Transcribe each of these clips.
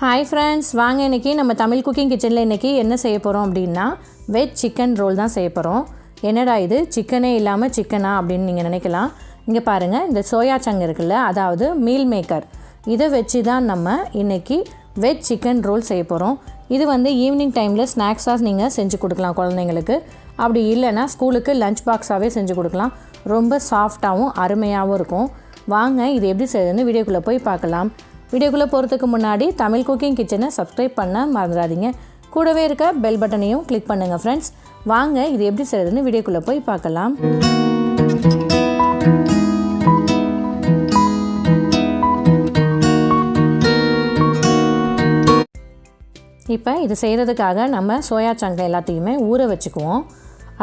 Hi friends, வாங்க இன்றைக்கி நம்ம தமிழ் குக்கிங் கிச்சனில் இன்றைக்கி என்ன செய்ய போகிறோம் அப்படின்னா வெஜ் சிக்கன் ரோல் தான் செய்ய போகிறோம். என்னடா இது சிக்கனே இல்லாமல் சிக்கனா அப்படின்னு நீங்கள் நினைக்கலாம். இங்கே பாருங்கள், இந்த சோயா சங்க் இருக்குல்ல, அதாவது மீல் மேக்கர், இதை வச்சு தான் நம்ம இன்றைக்கி வெஜ் சிக்கன் ரோல் செய்ய போகிறோம். இது ஈவினிங் டைமில் ஸ்நாக்ஸாக நீங்கள் செஞ்சு கொடுக்கலாம் குழந்தைங்களுக்கு. அப்படி இல்லைன்னா ஸ்கூலுக்கு லஞ்ச் பாக்ஸாகவே செஞ்சு கொடுக்கலாம். ரொம்ப சாஃப்டாகவும் அருமையாகவும் இருக்கும். வாங்க இது எப்படி செய்யுதுன்னு வீடியோக்குள்ளே போய் பார்க்கலாம். வீடியோக்குள்ளே போகிறதுக்கு முன்னாடி தமிழ் குக்கிங் கிச்சனை சப்ஸ்கிரைப் பண்ண மறந்துடாதீங்க. கூடவே இருக்க பெல் பட்டனையும் கிளிக் பண்ணுங்கள் ஃப்ரெண்ட்ஸ். வாங்க இது எப்படி செய்யுதுன்னு வீடியோக்குள்ளே போய் பார்க்கலாம். இப்போ இது செய்கிறதுக்காக நம்ம சோயா சங்க் எல்லாத்தையுமே ஊற வச்சுக்குவோம்.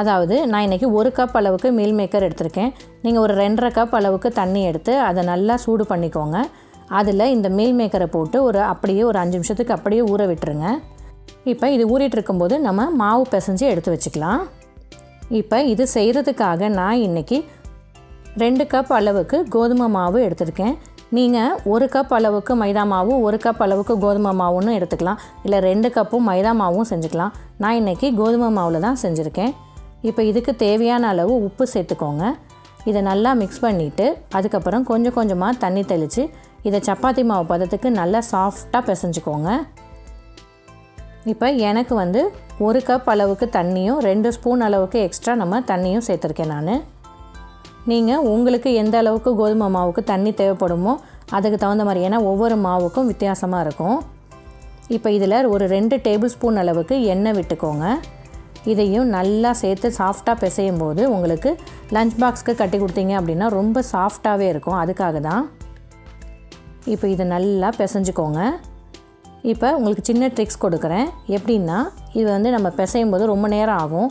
அதாவது நான் இன்றைக்கி 1 கப் அளவுக்கு மீல் மேக்கர் எடுத்திருக்கேன். நீங்கள் ஒரு 2.5 கப் அளவுக்கு தண்ணி எடுத்து அதை நல்லா சூடு பண்ணிக்கோங்க. அதில் இந்த மீல் மேக்கரை போட்டு ஒரு 5 நிமிஷத்துக்கு அப்படியே ஊற விட்டுருங்க. இப்போ இது ஊறிட்டு இருக்கும்போது நம்ம மாவு பிசைஞ்சு எடுத்து வச்சுக்கலாம். இப்போ இது செய்கிறதுக்காக நான் இன்றைக்கி 2 கப் அளவுக்கு கோதுமை மாவு எடுத்திருக்கேன். நீங்கள் 1 கப் அளவுக்கு மைதா மாவு, 1 கப் அளவுக்கு கோதுமை மாவுன்னு எடுத்துக்கலாம். இல்லை 2 கப்பும் மைதா மாவும் செஞ்சுக்கலாம். நான் இன்றைக்கி கோதுமை மாவில் தான் செஞ்சுருக்கேன். இப்போ இதுக்கு தேவையான அளவு உப்பு சேர்த்துக்கோங்க. இதை நல்லா மிக்ஸ் பண்ணிவிட்டு அதுக்கப்புறம் கொஞ்சம் கொஞ்சமாக தண்ணி தெளித்து இதை சப்பாத்தி மாவு பதத்துக்கு நல்லா சாஃப்டாக பிசைஞ்சுக்கோங்க. இப்போ எனக்கு 1 கப் அளவுக்கு தண்ணியும் 2 ஸ்பூன் அளவுக்கு எக்ஸ்ட்ரா நம்ம தண்ணியும் சேர்த்துருக்கேன் நான். நீங்கள் உங்களுக்கு எந்த அளவுக்கு கோதுமை மாவுக்கு தண்ணி தேவைப்படுமோ அதுக்கு தகுந்த மாதிரி, ஏன்னா ஒவ்வொரு மாவுக்கும் வித்தியாசமாக இருக்கும். இப்போ இதில் ஒரு 2 டேபிள் ஸ்பூன் அளவுக்கு எண்ணெய் விட்டுக்கோங்க. இதையும் நல்லா சேர்த்து சாஃப்டாக பிசையும் போது உங்களுக்கு லஞ்ச் பாக்ஸ்க்கு கட்டி கொடுத்தீங்க அப்படின்னா ரொம்ப சாஃப்டாகவே இருக்கும். அதுக்காக தான். இப்போ இதை நல்லா பிசைஞ்சுக்கோங்க. இப்போ உங்களுக்கு சின்ன ட்ரிக்ஸ் கொடுக்குறேன். எப்படின்னா, இது நம்ம பிசையும் போது ரொம்ப நேரம் ஆகும்.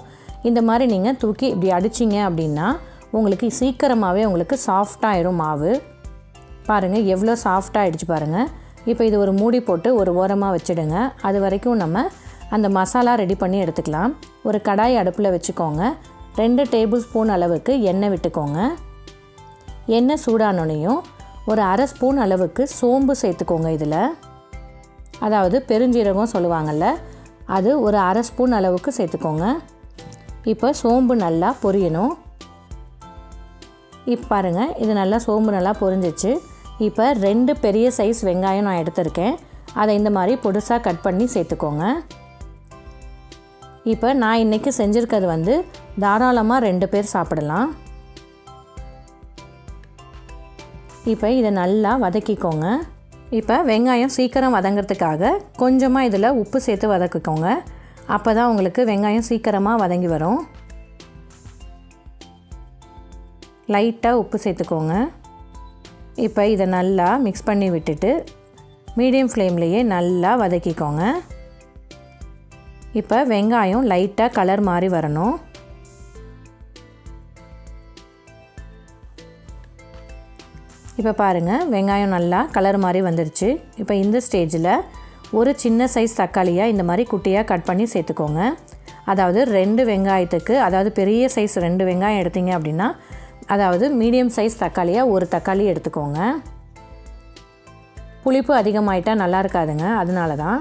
இந்த மாதிரி நீங்கள் தூக்கி இப்படி அடிச்சிங்க அப்படின்னா உங்களுக்கு சீக்கிரமாகவே உங்களுக்கு சாஃப்டாகிடும் மாவு. பாருங்கள் எவ்வளோ சாஃப்டாகிடுச்சு பாருங்கள். இப்போ இது ஒரு மூடி போட்டு ஒரு ஓரமாக வச்சுடுங்க. அது வரைக்கும் நம்ம அந்த மசாலா ரெடி பண்ணி எடுத்துக்கலாம். ஒரு கடாய் அடுப்பில் வச்சுக்கோங்க. 2 டேபிள் ஸ்பூன் அளவுக்கு எண்ணெய் விட்டுக்கோங்க. எண்ணெய் சூடானோனையும் ஒரு 1/2 ஸ்பூன் அளவுக்கு சோம்பு சேர்த்துக்கோங்க. இதில் அதாவது பெருஞ்சீரகம் சொல்லுவாங்கள்ல, அது ஒரு 1/2 ஸ்பூன் அளவுக்கு சேர்த்துக்கோங்க. இப்போ சோம்பு நல்லா பொரியணும். இப்போ பாருங்கள், இது நல்லா சோம்பு நல்லா பொரிஞ்சிச்சு. இப்போ 2 பெரிய சைஸ் வெங்காயம் நான் எடுத்திருக்கேன். அதை இந்த மாதிரி பொடுசாக கட் பண்ணி சேர்த்துக்கோங்க. இப்போ நான் இன்றைக்கி செஞ்சுருக்கிறது தாராளமாக 2 பேர் சாப்பிடலாம். இப்போ இதை நல்லா வதக்கிக்கோங்க. இப்போ வெங்காயம் சீக்கிரம் வதங்கிறதுக்காக கொஞ்சமாக இதில் உப்பு சேர்த்து வதக்கிக்கோங்க. அப்போ தான் உங்களுக்கு வெங்காயம் சீக்கிரமாக வதங்கி வரும். லைட்டாக உப்பு சேர்த்துக்கோங்க. இப்போ இதை நல்லா மிக்ஸ் பண்ணி விட்டுட்டு மீடியம் ஃப்ளேம்லேயே நல்லா வதக்கிக்கோங்க. இப்போ வெங்காயம் லைட்டாக கலர் மாறி வரணும். இப்போ பாருங்கள், வெங்காயம் நல்லா கலர் மாதிரி வந்துருச்சு. இப்போ இந்த ஸ்டேஜில் ஒரு சின்ன சைஸ் தக்காளியாக இந்த மாதிரி குட்டியாக கட் பண்ணி சேர்த்துக்கோங்க. அதாவது 2 வெங்காயத்துக்கு, அதாவது பெரிய சைஸ் 2 வெங்காயம் எடுத்தீங்க அப்படின்னா, அதாவது மீடியம் சைஸ் தக்காளியாக ஒரு தக்காளி எடுத்துக்கோங்க. புளிப்பு அதிகமாகிட்டால் நல்லா இருக்காதுங்க, அதனால தான்.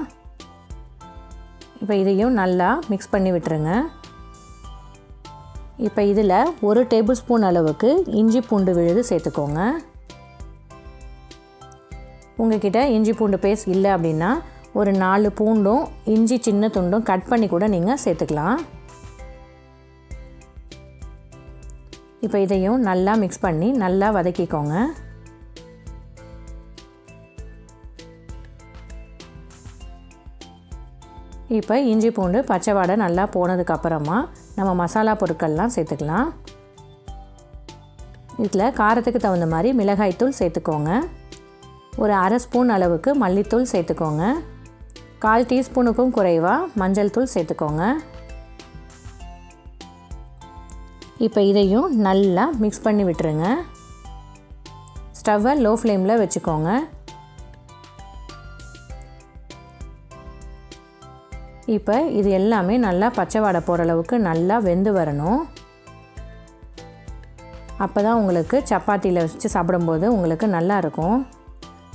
இப்போ இதையும் நல்லா மிக்ஸ் பண்ணி விட்டுருங்க. இப்போ இதில் 1 டேபிள் ஸ்பூன் அளவுக்கு இஞ்சி பூண்டு விழுது சேர்த்துக்கோங்க. உங்கள்கிட்ட இஞ்சி பூண்டு பேஸ்ட் இல்லை அப்படின்னா ஒரு 4 பூண்டும் இஞ்சி சின்ன துண்டும் கட் பண்ணி கூட நீங்கள் சேர்த்துக்கலாம். இப்போ இதையும் நல்லா மிக்ஸ் பண்ணி நல்லா வதக்கிக்கோங்க. இப்போ இஞ்சி பூண்டு பச்சை வாடை நல்லா போனதுக்கப்புறமா நம்ம மசாலா பொருட்கள்லாம் சேர்த்துக்கலாம். இதில் காரத்துக்கு தகுந்த மாதிரி மிளகாய்த்தூள் சேர்த்துக்கோங்க. ஒரு 1/2 ஸ்பூன் அளவுக்கு மல்லித்தூள் சேர்த்துக்கோங்க. 1/4 டீஸ்பூனுக்கும் குறைவாக மஞ்சள் தூள் சேர்த்துக்கோங்க. இப்போ இதையும் நல்லா மிக்ஸ் பண்ணி விட்டுருங்க. ஸ்டவ்வை லோ ஃப்ளேமில் வச்சுக்கோங்க. இப்போ இது எல்லாமே நல்லா பச்சை வாடை போகிற அளவுக்கு நல்லா வெந்து வரணும். அப்போ தான் உங்களுக்கு சப்பாத்தியில் வச்சு சாப்பிடும்போது உங்களுக்கு நல்லா இருக்கும்.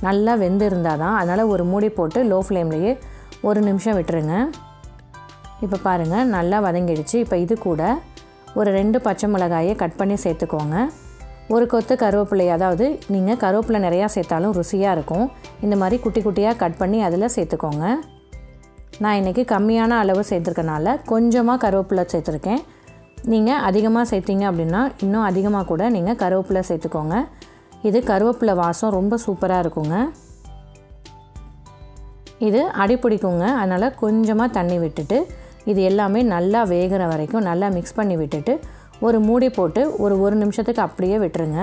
நல்லா வெந்து இருந்தால் தான். அதனால் ஒரு மூடி போட்டு லோ ஃப்ளேம்லேயே 1 நிமிஷம் விட்டுருங்க. இப்போ பாருங்கள் நல்லா வதங்கிடுச்சு. இப்போ இது கூட ஒரு 2 பச்சை மிளகாயை கட் பண்ணி சேர்த்துக்கோங்க. ஒரு கொத்து கருவேப்பிலை, அதாவது நீங்கள் கருவேப்பிலை நிறையா சேர்த்தாலும் ருசியாக இருக்கும். இந்த மாதிரி குட்டி குட்டியாக கட் பண்ணி அதில் சேர்த்துக்கோங்க. நான் இன்றைக்கி கம்மியான அளவு சேர்த்துருக்கனால கொஞ்சமாக கருவேப்பிலை சேர்த்துருக்கேன். நீங்கள் அதிகமாக சேர்த்திங்க அப்படின்னா இன்னும் அதிகமாக கூட நீங்கள் கருவேப்பிலை சேர்த்துக்கோங்க. இது கருவேப்பிலை வாசம் ரொம்ப சூப்பராக இருக்குங்க. இது அடிப்பிடிக்குங்க. அதனால் கொஞ்சமாக தண்ணி விட்டுட்டு இது எல்லாமே நல்லா வேகிற வரைக்கும் நல்லா மிக்ஸ் பண்ணி விட்டுட்டு ஒரு மூடி போட்டு ஒரு நிமிஷத்துக்கு அப்படியே விட்டுருங்க.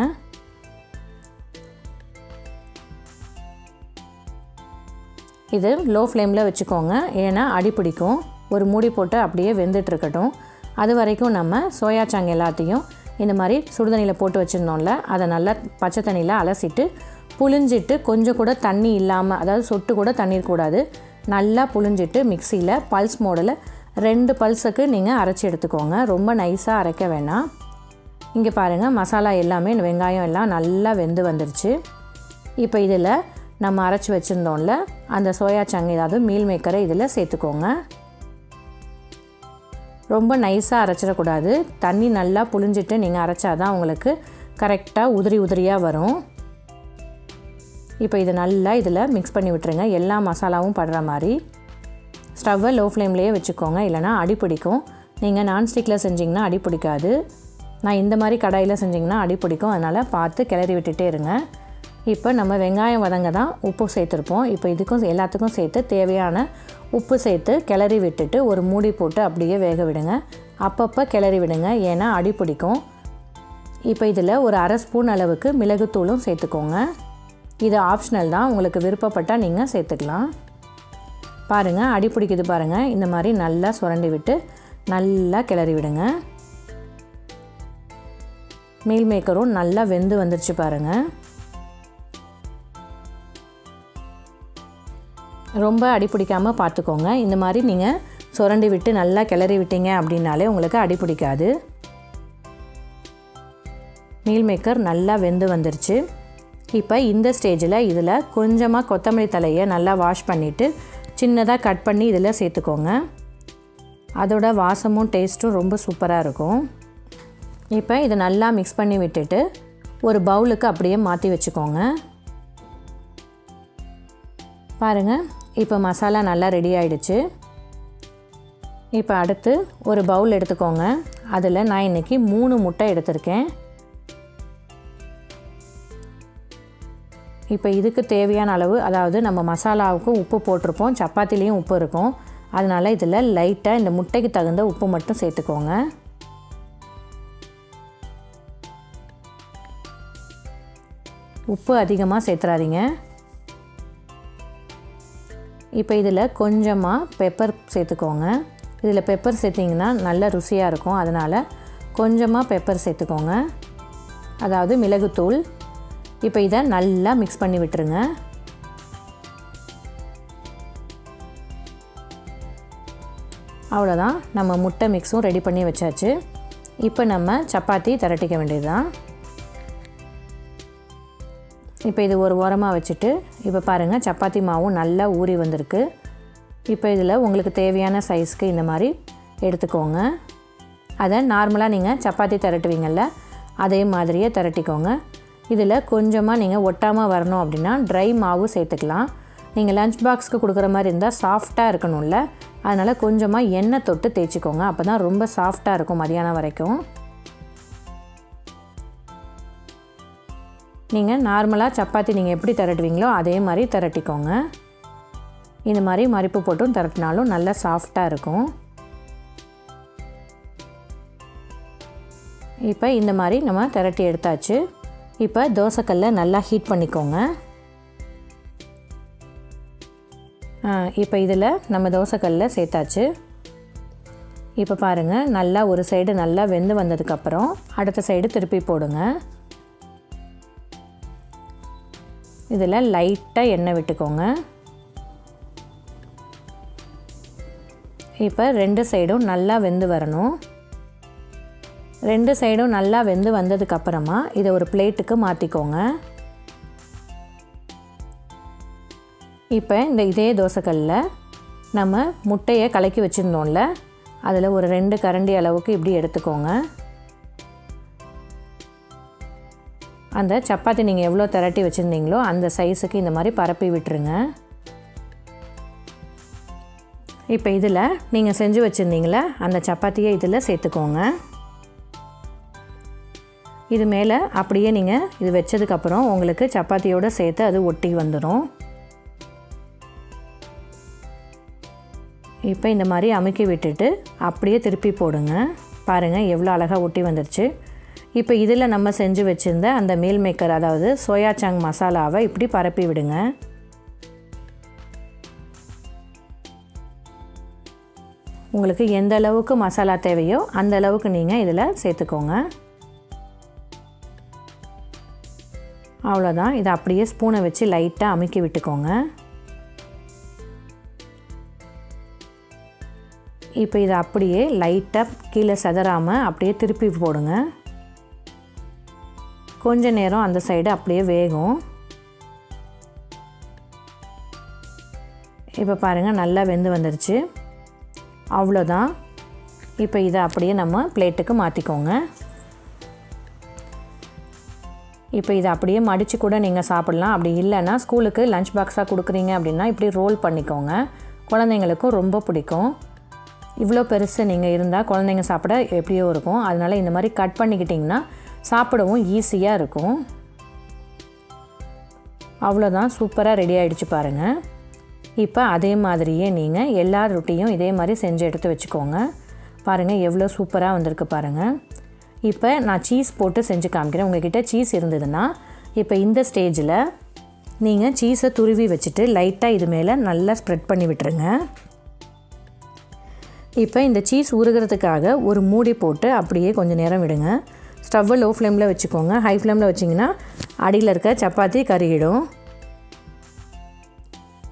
இது லோ ஃப்ளேமில் வச்சுக்கோங்க, ஏன்னா அடிப்பிடிக்கும். ஒரு மூடி போட்டு அப்படியே வெந்துட்டுருக்கட்டும். அது வரைக்கும் நம்ம சோயா சங்க் எல்லாத்தையும் இந்த மாதிரி சுடுதண்ணியில் போட்டு வச்சுருந்தோம்ல, அதை நல்லா பச்சை தண்ணியில் அலசிட்டு புழிஞ்சிட்டு கொஞ்சம் கூட தண்ணி இல்லாமல், அதாவது சொட்டு கூட தண்ணீர் கூடாது, நல்லா புழிஞ்சிட்டு மிக்சியில் பல்ஸ் மோடில் 2 பல்ஸுக்கு நீங்கள் அரைச்சி எடுத்துக்கோங்க. ரொம்ப நைஸாக அரைக்க வேணாம். இங்கே பாருங்கள் மசாலா எல்லாமே வெங்காயம் எல்லாம் நல்லா வெந்து வந்துருச்சு. இப்போ இதில் நம்ம அரைச்சி வச்சுருந்தோம்ல அந்த சோயா சங்க், ஏதாவது மீல் மேக்கரை இதில் சேர்த்துக்கோங்க. ரொம்ப நைஸாக அரைச்சிடக்கூடாது. தண்ணி நல்லா புழிஞ்சிட்டு நீங்கள் அரைச்சாதான் உங்களுக்கு கரெக்டாக உதிரியாக வரும். இப்போ இது நல்லா இதில் மிக்ஸ் பண்ணி விட்டுருங்க, எல்லா மசாலாவும் படுற மாதிரி. ஸ்டவ்வை லோ ஃப்ளேம்லேயே வச்சுக்கோங்க, இல்லைனா அடிப்பிடிக்கும். நீங்கள் நான்ஸ்டிக்கில் செஞ்சிங்கன்னா அடிப்பிடிக்காது. நான் இந்த மாதிரி கடாயில் செஞ்சிங்கன்னா அடிப்பிடிக்கும். அதனால் பார்த்து கிளறி விட்டுட்டே இருங்க. இப்போ நம்ம வெங்காயம் வதங்க தான் உப்பு சேர்த்துருப்போம். இப்போ இதுக்கும் எல்லாத்துக்கும் சேர்த்து தேவையான உப்பு சேர்த்து கிளறி விட்டுட்டு ஒரு மூடி போட்டு அப்படியே வேக விடுங்க. அப்பப்போ கிளறி விடுங்க, ஏன்னா அடிப்பிடிக்கும். இப்போ இதில் ஒரு அரை ஸ்பூன் அளவுக்கு மிளகுத்தூளும் சேர்த்துக்கோங்க. இது ஆப்ஷனல் தான், உங்களுக்கு விருப்பப்பட்டால் நீங்கள் சேர்த்துக்கலாம். பாருங்கள் அடிப்பிடிக்குது பாருங்கள். இந்த மாதிரி நல்லா சுரண்டி விட்டு நல்லா கிளறி விடுங்க. மீல் மேக்கரும் நல்லா வெந்து வந்துருச்சு பாருங்கள். ரொம்ப அடிப்பிடிக்காமல் பார்த்துக்கோங்க. இந்த மாதிரி நீங்கள் சுரண்டி விட்டு நல்லா கிளறி விட்டீங்க அப்படின்னாலே உங்களுக்கு அடிப்பிடிக்காது. மீல் மேக்கர் நல்லா வெந்து வந்துருச்சு. இப்போ இந்த ஸ்டேஜில் இதில் கொஞ்சமாக கொத்தமல்லி தலையை நல்லா வாஷ் பண்ணிவிட்டு சின்னதாக கட் பண்ணி இதில் சேர்த்துக்கோங்க. அதோட வாசமும் டேஸ்ட்டும் ரொம்ப சூப்பராக இருக்கும். இப்போ இதை நல்லா மிக்ஸ் பண்ணி விட்டுட்டு ஒரு பவுலுக்கு அப்படியே மாற்றி வச்சுக்கோங்க. பாருங்கள் இப்போ மசாலா நல்லா ரெடி ஆகிடுச்சு. இப்போ அடுத்து ஒரு பவுல் எடுத்துக்கோங்க. அதில் நான் இன்றைக்கி 3 முட்டை எடுத்திருக்கேன். இப்போ இதுக்கு தேவையான அளவு, அதாவது நம்ம மசாலாவுக்கு உப்பு போட்டிருப்போம், சப்பாத்திலையும் உப்பு இருக்கும். அதனால் இதில் லைட்டாக இந்த முட்டைக்கு தகுந்த உப்பு மட்டும் சேர்த்துக்கோங்க. உப்பு அதிகமாக சேர்த்துறாதீங்க. இப்போ இதில் கொஞ்சமாக பெப்பர் சேர்த்துக்கோங்க. இதில் பெப்பர் சேர்த்திங்கன்னா நல்ல ருசியாக இருக்கும். அதனால் கொஞ்சமாக பெப்பர் சேர்த்துக்கோங்க, அதாவது மிளகுத்தூள். இப்போ இதை நல்லா மிக்ஸ் பண்ணி விட்டுருங்க. அவ்வளோதான், நம்ம முட்டை மிக்ஸும் ரெடி பண்ணி வச்சாச்சு. இப்போ நம்ம சப்பாத்தி திரட்டிக்க வேண்டியது தான். இப்போ இது ஒரு ஓரமாக வச்சுட்டு இப்போ பாருங்கள் சப்பாத்தி மாவும் நல்லா ஊறி வந்திருக்கு. இப்போ இதில் உங்களுக்கு தேவையான சைஸ்க்கு இந்த மாதிரி எடுத்துக்கோங்க. அதை நார்மலாக நீங்கள் சப்பாத்தி திரட்டுவீங்கள்ல, அதே மாதிரியே திரட்டிக்கோங்க. இதில் கொஞ்சமாக நீங்கள் ஒட்டாமல் வரணும் அப்படின்னா ட்ரை மாவு சேர்த்துக்கலாம். நீங்கள் லஞ்ச் பாக்ஸ்க்கு கொடுக்குற மாதிரி இருந்தால் சாஃப்டாக இருக்கணும்ல, அதனால் கொஞ்சமாக எண்ணெய் தொட்டு தேய்ச்சிக்கோங்க. அப்போ தான் ரொம்ப சாஃப்டாக இருக்கும் மதியானம் வரைக்கும். நீங்கள் நார்மலாக சப்பாத்தி நீங்கள் எப்படி திரட்டுவீங்களோ அதே மாதிரி திரட்டிக்கோங்க. இந்த மாதிரி மறிப்பு போட்டும் திரட்டினாலும் நல்லா சாஃப்டாக இருக்கும். இப்போ இந்த மாதிரி நம்ம திரட்டி எடுத்தாச்சு. இப்போ தோசைக்கல்லை நல்லா ஹீட் பண்ணிக்கோங்க. இப்போ இதில் நம்ம தோசைக்கல்லில் சேர்த்தாச்சு. இப்போ பாருங்கள் நல்லா ஒரு சைடு நல்லா வெந்து வந்ததுக்கப்புறம் அடுத்த சைடு திருப்பி போடுங்க. இதில் லைட்டாக எண்ணெய் விட்டுக்கோங்க. இப்போ 2 சைடும் நல்லா வெந்து வரணும். 2 சைடும் நல்லா வெந்து வந்ததுக்கப்புறமா இதை ஒரு பிளேட்டுக்கு மாற்றிக்கோங்க. இப்போ இதே தோசைக்கல்லில் நம்ம முட்டையை கலக்கி வச்சுருந்தோம்ல, அதில் ஒரு 2 கரண்டி அளவுக்கு இப்படி எடுத்துக்கோங்க. அந்த சப்பாத்தி நீங்கள் எவ்வளோ திரட்டி வச்சுருந்தீங்களோ அந்த சைஸுக்கு இந்த மாதிரி பரப்பி விட்டுருங்க. இப்போ இதில் நீங்கள் செஞ்சு வச்சுருந்தீங்களே அந்த சப்பாத்தியை இதில் சேர்த்துக்கோங்க. இது மேலே அப்படியே நீங்கள் இது வச்சதுக்கப்புறம் உங்களுக்கு சப்பாத்தியோடு சேர்த்து அது ஒட்டி வந்துடும். இப்போ இந்த மாதிரி அமுக்கி விட்டுட்டு அப்படியே திருப்பி போடுங்க. பாருங்கள் எவ்வளோ அழகாக ஒட்டி வந்துடுச்சு. இப்போ இதில் நம்ம செஞ்சு வச்சுருந்த அந்த மீல் மேக்கர், அதாவது சோயா சங்க் மசாலாவை இப்படி பரப்பி விடுங்க. உங்களுக்கு எந்த அளவுக்கு மசாலா தேவையோ அந்த அளவுக்கு நீங்கள் இதில் சேர்த்துக்கோங்க. அவ்வளோதான். இதை அப்படியே ஸ்பூனை வச்சு லைட்டாக அமுக்கி விட்டுக்கோங்க. இப்போ இதை அப்படியே லைட்டாக கீழே சிதறாமல் அப்படியே திருப்பி போடுங்க. கொஞ்ச நேரம் அந்த சைடு அப்படியே வேகும். இப்போ பாருங்கள் நல்லா வெந்து வந்துடுச்சு. அவ்வளோதான். இப்போ இதை அப்படியே நம்ம பிளேட்டுக்கு மாற்றிக்கோங்க. இப்போ இதை அப்படியே மடித்து கூட நீங்கள் சாப்பிட்லாம். அப்படி இல்லைன்னா ஸ்கூலுக்கு லஞ்ச் பாக்ஸாக கொடுக்குறீங்க அப்படின்னா இப்படி ரோல் பண்ணிக்கோங்க. குழந்தைங்களுக்கும் ரொம்ப பிடிக்கும். இவ்வளோ பெருசு நீங்கள் இருந்தால் குழந்தைங்க சாப்பிட எப்படியோ இருக்கும். அதனால் இந்த மாதிரி கட் பண்ணிக்கிட்டிங்கன்னா சாப்பிடவும் ஈஸியாக இருக்கும். அவ்வளோதான், சூப்பராக ரெடி ஆகிடுச்சு பாருங்கள். இப்போ அதே மாதிரியே நீங்கள் எல்லா ரொட்டியும் இதே மாதிரி செஞ்சு எடுத்து வச்சுக்கோங்க. பாருங்கள் எவ்வளோ சூப்பராக வந்திருக்கு பாருங்கள். இப்போ நான் சீஸ் போட்டு செஞ்சு காமிக்கிறேன். உங்கள்கிட்ட சீஸ் இருந்ததுன்னா இப்போ இந்த ஸ்டேஜில் நீங்கள் சீஸை துருவி வச்சுட்டு லைட்டாக இது மேலே நல்லா ஸ்ப்ரெட் பண்ணி விட்டுருங்க. இப்போ இந்த சீஸ் உருகிறதுக்காக ஒரு மூடி போட்டு அப்படியே கொஞ்சம் நேரம் விடுங்க. ஸ்டவ்வை லோ ஃப்ளேமில் வச்சுக்கோங்க. ஹை ஃப்ளேமில் வச்சிங்கன்னா அடியில் இருக்க சப்பாத்தி கருகிடும்.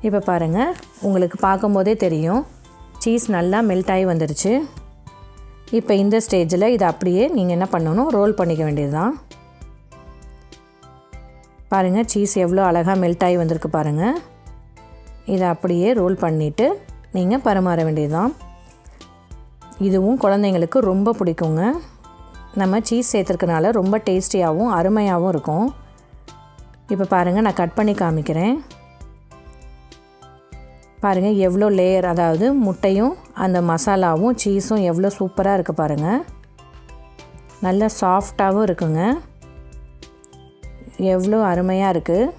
இப்போ பாருங்கள், உங்களுக்கு பார்க்கும்போதே தெரியும் சீஸ் நல்லா மெல்ட் ஆகி வந்துடுச்சு. இப்போ இந்த ஸ்டேஜில் இதை அப்படியே நீங்கள் என்ன பண்ணணும், ரோல் பண்ணிக்க வேண்டியது தான். பாருங்கள் சீஸ் எவ்வளோ அழகாக மெல்ட் ஆகி வந்திருக்கு பாருங்கள். இதை அப்படியே ரோல் பண்ணிவிட்டு நீங்கள் பரிமாற வேண்டியது தான். இதுவும் குழந்தைங்களுக்கு ரொம்ப பிடிக்குங்க. நம்ம சீஸ் சேர்த்துருக்கனால ரொம்ப டேஸ்டியாகவும் அருமையாகவும் இருக்கும். இப்போ பாருங்கள் நான் கட் பண்ணி காமிக்கிறேன். பாருங்கள் எவ்வளோ லேயர், அதாவது முட்டையும் அந்த மசாலாவும் சீஸும் எவ்வளோ சூப்பராக இருக்குது பாருங்கள். நல்ல சாஃப்டாகவும் இருக்குங்க. எவ்வளோ அருமையாக இருக்குது.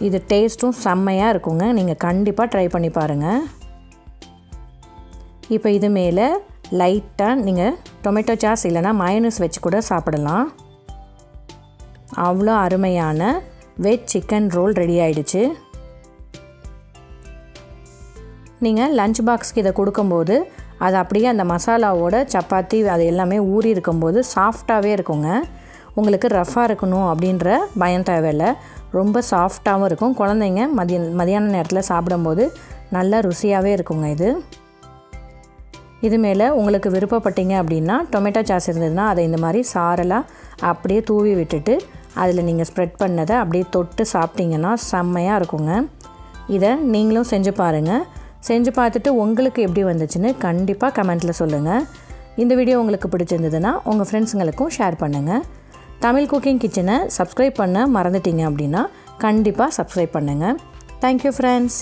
இது டேஸ்ட்டும் செம்மையாக இருக்குங்க. நீங்கள் கண்டிப்பாக ட்ரை பண்ணி பாருங்கள். இப்போ இது மேலே லைட்டாக நீங்கள் டொமேட்டோ சாஸ் இல்லைனா மயோனஸ் வச்சு கூட சாப்பிடலாம். அவ்வளோ அருமையான வெஜ் சிக்கன் ரோல் ரெடி ஆகிடுச்சு. நீங்கள் லஞ்ச் பாக்ஸ்க்கு இதை கொடுக்கும்போது அது அப்படியே அந்த மசாலாவோட சப்பாத்தி அது எல்லாமே ஊறி இருக்கும்போது சாஃப்டாகவே இருக்குங்க. உங்களுக்கு ரஃப்பாக இருக்கணும் அப்படின்ற பயம் தேவையில்லை. ரொம்ப சாஃப்டாகவும் இருக்கும். குழந்தைங்க மதியான நேரத்தில் சாப்பிடும்போது நல்லா ருசியாகவே இருக்குங்க. இது மேலே உங்களுக்கு விருப்பப்பட்டீங்க அப்படின்னா டொமேட்டோ சாஸ் இருந்ததுன்னா அதை இந்த மாதிரி சாரெல்லாம் அப்படியே தூவி விட்டுட்டு அதில் நீங்கள் ஸ்ப்ரெட் பண்ணதை அப்படியே தொட்டு சாப்பிட்டிங்கன்னா செம்மையாக இருக்குங்க. இதை நீங்களும் செஞ்சு பாருங்கள். செஞ்சு பார்த்துட்டு உங்களுக்கு எப்படி வந்துச்சுன்னு கண்டிப்பாக கமெண்ட்டில் சொல்லுங்கள். இந்த வீடியோ உங்களுக்கு பிடிச்சிருந்ததுன்னா உங்கள் ஃப்ரெண்ட்ஸுங்களுக்கும் ஷேர் பண்ணுங்கள். தமிழ் குக்கிங் கிச்சனை சப்ஸ்கிரைப் பண்ண மறந்துட்டீங்க அப்படின்னா கண்டிப்பாக சப்ஸ்கிரைப் பண்ணுங்கள். Thank you friends.